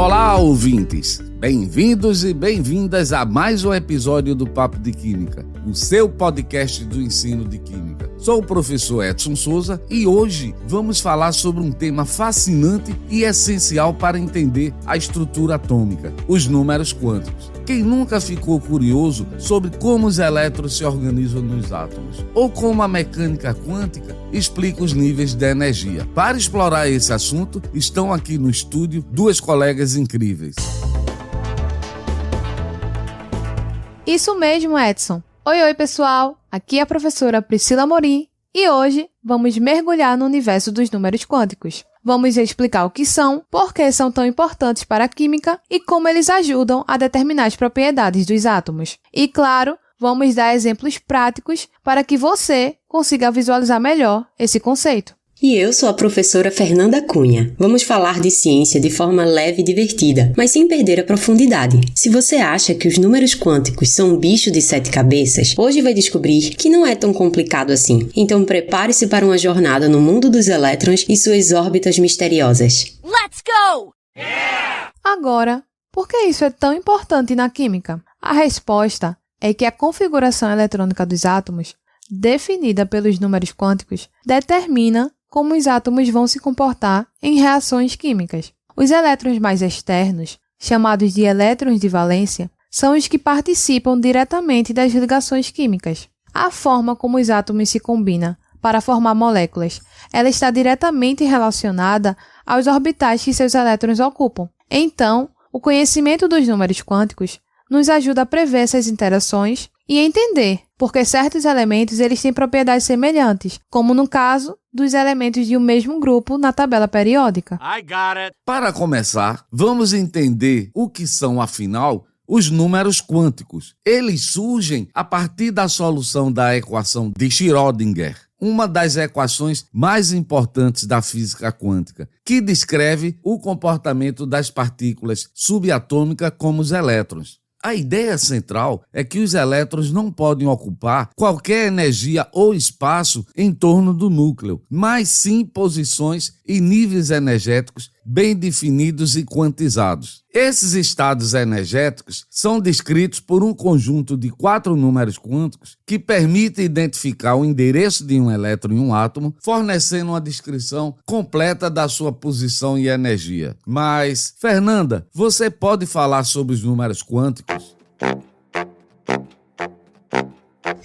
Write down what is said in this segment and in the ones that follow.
Olá, ouvintes! Bem-vindos e bem-vindas a mais um episódio do Papo de Química, o seu podcast do ensino de Química. Sou o professor Edson Souza e hoje vamos falar sobre um tema fascinante e essencial para entender a estrutura atômica, os números quânticos. Quem nunca ficou curioso sobre como os elétrons se organizam nos átomos? Ou como a mecânica quântica explica os níveis de energia? Para explorar esse assunto, estão aqui no estúdio duas colegas incríveis. Isso mesmo, Edson. Oi, pessoal! Aqui é a professora Priscila Amorim e hoje vamos mergulhar no universo dos números quânticos. Vamos explicar o que são, por que são tão importantes para a química e como eles ajudam a determinar as propriedades dos átomos. E, claro, vamos dar exemplos práticos para que você consiga visualizar melhor esse conceito. E eu sou a professora Fernanda Cunha. Vamos falar de ciência de forma leve e divertida, mas sem perder a profundidade. Se você acha que os números quânticos são um bicho de 7 cabeças, hoje vai descobrir que não é tão complicado assim. Então prepare-se para uma jornada no mundo dos elétrons e suas órbitas misteriosas. Let's go! Yeah! Agora, por que isso é tão importante na química? A resposta é que a configuração eletrônica dos átomos, definida pelos números quânticos, determina como os átomos vão se comportar em reações químicas. Os elétrons mais externos, chamados de elétrons de valência, são os que participam diretamente das ligações químicas. A forma como os átomos se combinam para formar moléculas, ela está diretamente relacionada aos orbitais que seus elétrons ocupam. Então, o conhecimento dos números quânticos nos ajuda a prever essas interações e entender porque certos elementos eles têm propriedades semelhantes, como no caso dos elementos de um mesmo grupo na tabela periódica. I got it. Para começar, vamos entender o que são, afinal, os números quânticos. Eles surgem a partir da solução da equação de Schrödinger, uma das equações mais importantes da física quântica, que descreve o comportamento das partículas subatômicas como os elétrons. A ideia central é que os elétrons não podem ocupar qualquer energia ou espaço em torno do núcleo, mas sim posições e níveis energéticos bem definidos e quantizados. Esses estados energéticos são descritos por um conjunto de 4 números quânticos que permite identificar o endereço de um elétron em um átomo, fornecendo uma descrição completa da sua posição e energia. Mas, Fernanda, você pode falar sobre os números quânticos?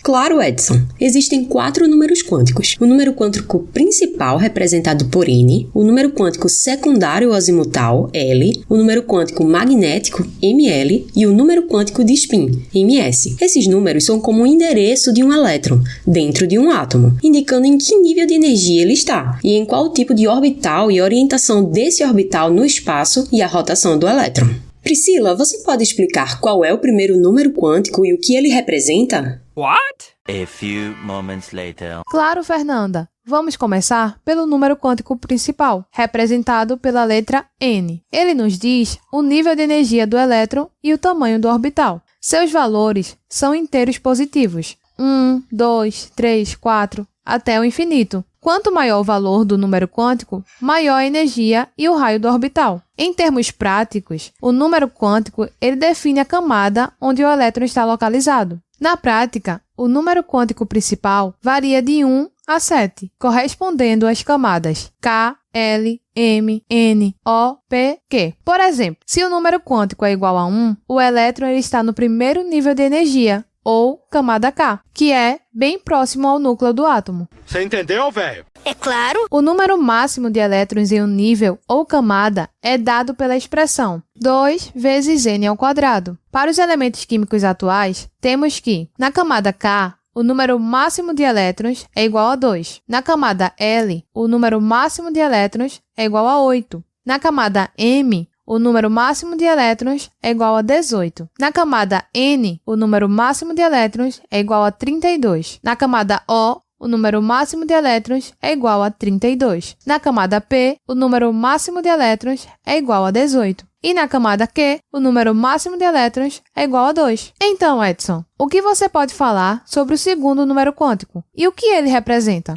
Claro, Edson. Existem 4 números quânticos. O número quântico principal, representado por N, o número quântico secundário azimutal, L, o número quântico magnético, Ml, e o número quântico de spin, Ms. Esses números são como o endereço de um elétron dentro de um átomo, indicando em que nível de energia ele está e em qual tipo de orbital e orientação desse orbital no espaço e a rotação do elétron. Priscila, você pode explicar qual é o primeiro número quântico e o que ele representa? What? A few moments later. Claro, Fernanda. Vamos começar pelo número quântico principal, representado pela letra N. Ele nos diz o nível de energia do elétron e o tamanho do orbital. Seus valores são inteiros positivos, 1, 2, 3, 4, até o infinito. Quanto maior o valor do número quântico, maior a energia e o raio do orbital. Em termos práticos, o número quântico ele define a camada onde o elétron está localizado. Na prática, o número quântico principal varia de 1 a 7, correspondendo às camadas K, L, M, N, O, P, Q. Por exemplo, se o número quântico é igual a 1, o elétron ele está no primeiro nível de energia, ou camada K, que é bem próximo ao núcleo do átomo. Você entendeu, velho? É claro. O número máximo de elétrons em um nível ou camada é dado pela expressão 2 vezes N ao quadrado. Para os elementos químicos atuais, temos que, na camada K, o número máximo de elétrons é igual a 2. Na camada L, o número máximo de elétrons é igual a 8. Na camada M, o número máximo de elétrons é igual a 18. Na camada N, o número máximo de elétrons é igual a 32. Na camada O, o número máximo de elétrons é igual a 32. Na camada P, o número máximo de elétrons é igual a 18. E na camada Q, o número máximo de elétrons é igual a 2. Então, Edson, o que você pode falar sobre o segundo número quântico? E o que ele representa?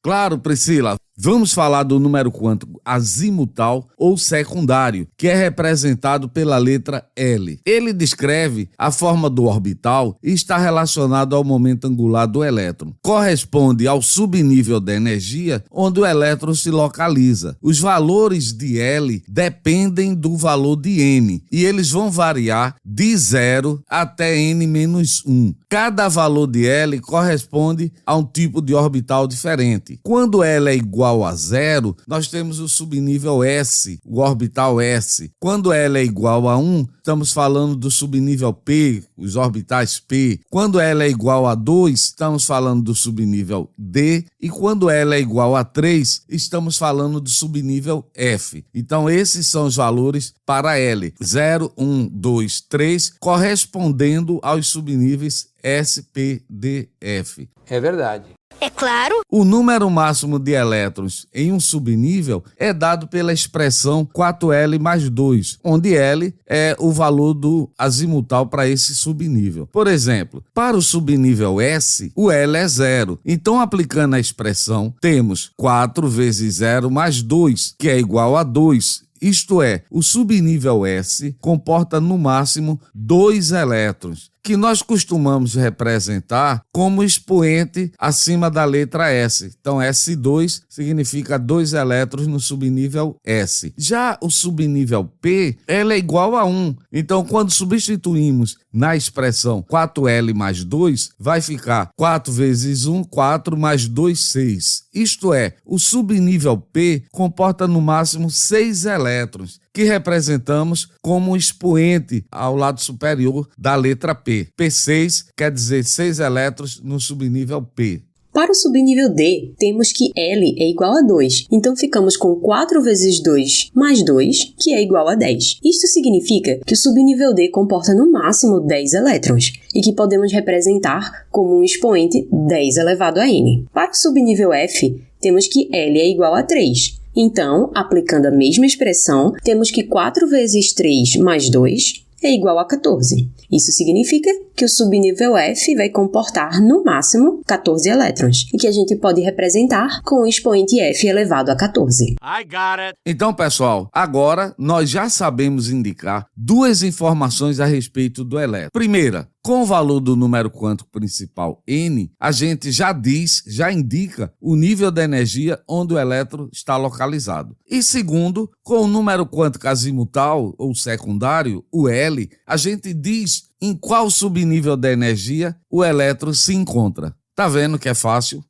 Claro, Priscila. Vamos falar do número quântico azimutal ou secundário, que é representado pela letra L. Ele descreve a forma do orbital e está relacionado ao momento angular do elétron. Corresponde ao subnível da energia onde o elétron se localiza. Os valores de L dependem do valor de N e eles vão variar de 0 até N-1. Cada valor de L corresponde a um tipo de orbital diferente. Quando L é igual a 0, nós temos o subnível S, o orbital S. Quando L é igual a 1, estamos falando do subnível P, os orbitais P. Quando L é igual a 2, estamos falando do subnível D. E quando L é igual a 3, estamos falando do subnível F. Então, esses são os valores para L. 0, 1, 2, 3, correspondendo aos subníveis S, P, D, F. É verdade. É claro. O número máximo de elétrons em um subnível é dado pela expressão 4L mais 2, onde L é o valor do azimutal para esse subnível. Por exemplo, para o subnível S, o L é 0. Então, aplicando a expressão, temos 4 vezes 0 mais 2, que é igual a 2. Isto é, o subnível S comporta no máximo 2 elétrons, que nós costumamos representar como expoente acima da letra S. Então, S2 significa 2 elétrons no subnível S. Já o subnível P, ela é igual a 1. Então, quando substituímos na expressão 4L mais 2, vai ficar 4 vezes 1, 4 mais 2, 6. Isto é, o subnível P comporta no máximo 6 elétrons, que representamos como expoente ao lado superior da letra P. P6 quer dizer 6 elétrons no subnível P. Para o subnível D, temos que L é igual a 2, então ficamos com 4 vezes 2 mais 2, que é igual a 10. Isto significa que o subnível D comporta no máximo 10 elétrons, e que podemos representar como um expoente 10 elevado a N. Para o subnível F, temos que L é igual a 3. Então, aplicando a mesma expressão, temos que 4 vezes 3 mais 2 é igual a 14. Isso significa que o subnível F vai comportar, no máximo, 14 elétrons, e que a gente pode representar com o expoente F elevado a 14. I got it. Então, pessoal, agora nós já sabemos indicar 2 informações a respeito do elétron. Primeira, com o valor do número quântico principal N, a gente já indica o nível de energia onde o elétron está localizado. E segundo, com o número quântico azimutal ou secundário, o L, a gente diz em qual subnível da energia o elétron se encontra. Tá vendo que é fácil?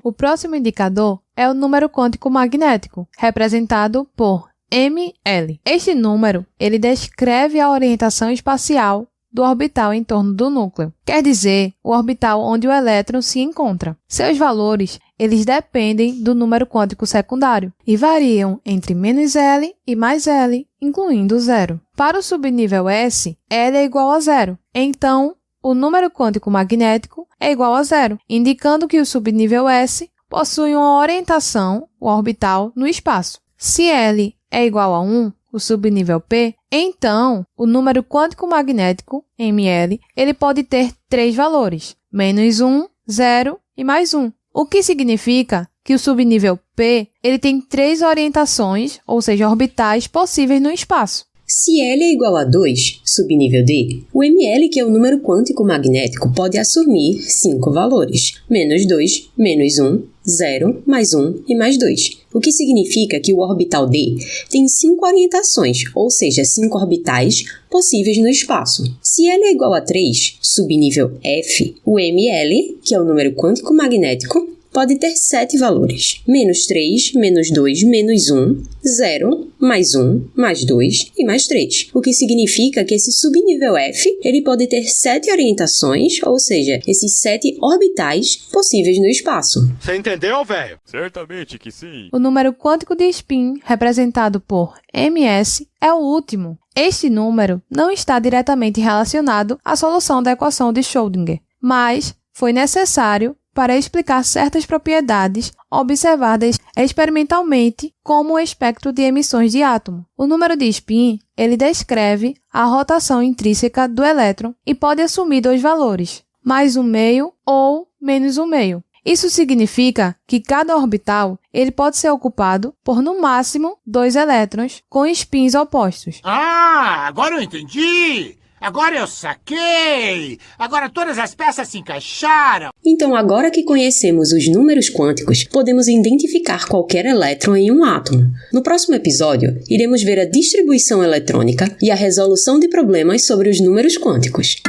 O próximo indicador é o número quântico magnético, representado por mL. Este número, ele descreve a orientação espacial do orbital em torno do núcleo, quer dizer, o orbital onde o elétron se encontra. Seus valores, eles dependem do número quântico secundário e variam entre -L e mais L, incluindo 0. Para o subnível S, L é igual a 0. Então, o número quântico magnético é igual a 0, indicando que o subnível S possui uma orientação, o orbital, no espaço. Se L é igual a 1, o subnível P, então o número quântico magnético, mL, ele pode ter 3 valores, -1, 0 e mais 1, o que significa que o subnível P ele tem 3 orientações, ou seja, orbitais possíveis no espaço. Se L é igual a 2, subnível D, o mL, que é o número quântico magnético, pode assumir 5 valores, -2, -1, 0, mais 1 e mais 2, o que significa que o orbital D tem 5 orientações, ou seja, 5 orbitais possíveis no espaço. Se L é igual a 3, subnível F, o mL, que é o número quântico magnético, pode ter 7 valores, -3, -2, -1, 0, mais 1, mais 2 e mais 3, o que significa que esse subnível F ele pode ter 7 orientações, ou seja, esses 7 orbitais possíveis no espaço. Você entendeu, velho? Certamente que sim. O número quântico de spin, representado por ms, é o último. Este número não está diretamente relacionado à solução da equação de Schrödinger, mas foi necessário para explicar certas propriedades observadas experimentalmente, como o espectro de emissões de átomo. O número de spin, ele descreve a rotação intrínseca do elétron e pode assumir 2 valores, +1/2 ou -1/2. Isso significa que cada orbital ele pode ser ocupado por, no máximo, 2 elétrons com spins opostos. Ah, agora eu entendi! Agora eu saquei! Agora todas as peças se encaixaram! Então, agora que conhecemos os números quânticos, podemos identificar qualquer elétron em um átomo. No próximo episódio, iremos ver a distribuição eletrônica e a resolução de problemas sobre os números quânticos.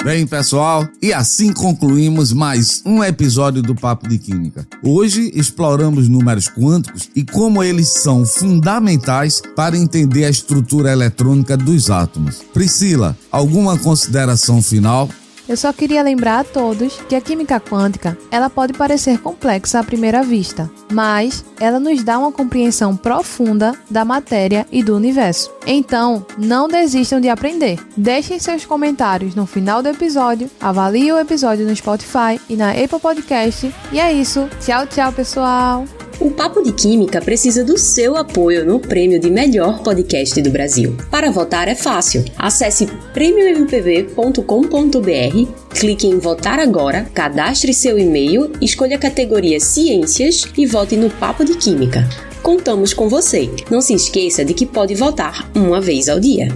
Bem, pessoal, e assim concluímos mais um episódio do Papo de Química. Hoje exploramos números quânticos e como eles são fundamentais para entender a estrutura eletrônica dos átomos. Priscila, alguma consideração final? Eu só queria lembrar a todos que a química quântica, ela pode parecer complexa à primeira vista, mas ela nos dá uma compreensão profunda da matéria e do universo. Então, não desistam de aprender. Deixem seus comentários no final do episódio, avaliem o episódio no Spotify e na Apple Podcast. E é isso. Tchau, tchau, pessoal! O Papo de Química precisa do seu apoio no prêmio de melhor podcast do Brasil. Para votar é fácil. Acesse prêmiompv.com.br, clique em Votar Agora, cadastre seu e-mail, escolha a categoria Ciências e vote no Papo de Química. Contamos com você. Não se esqueça de que pode votar uma vez ao dia.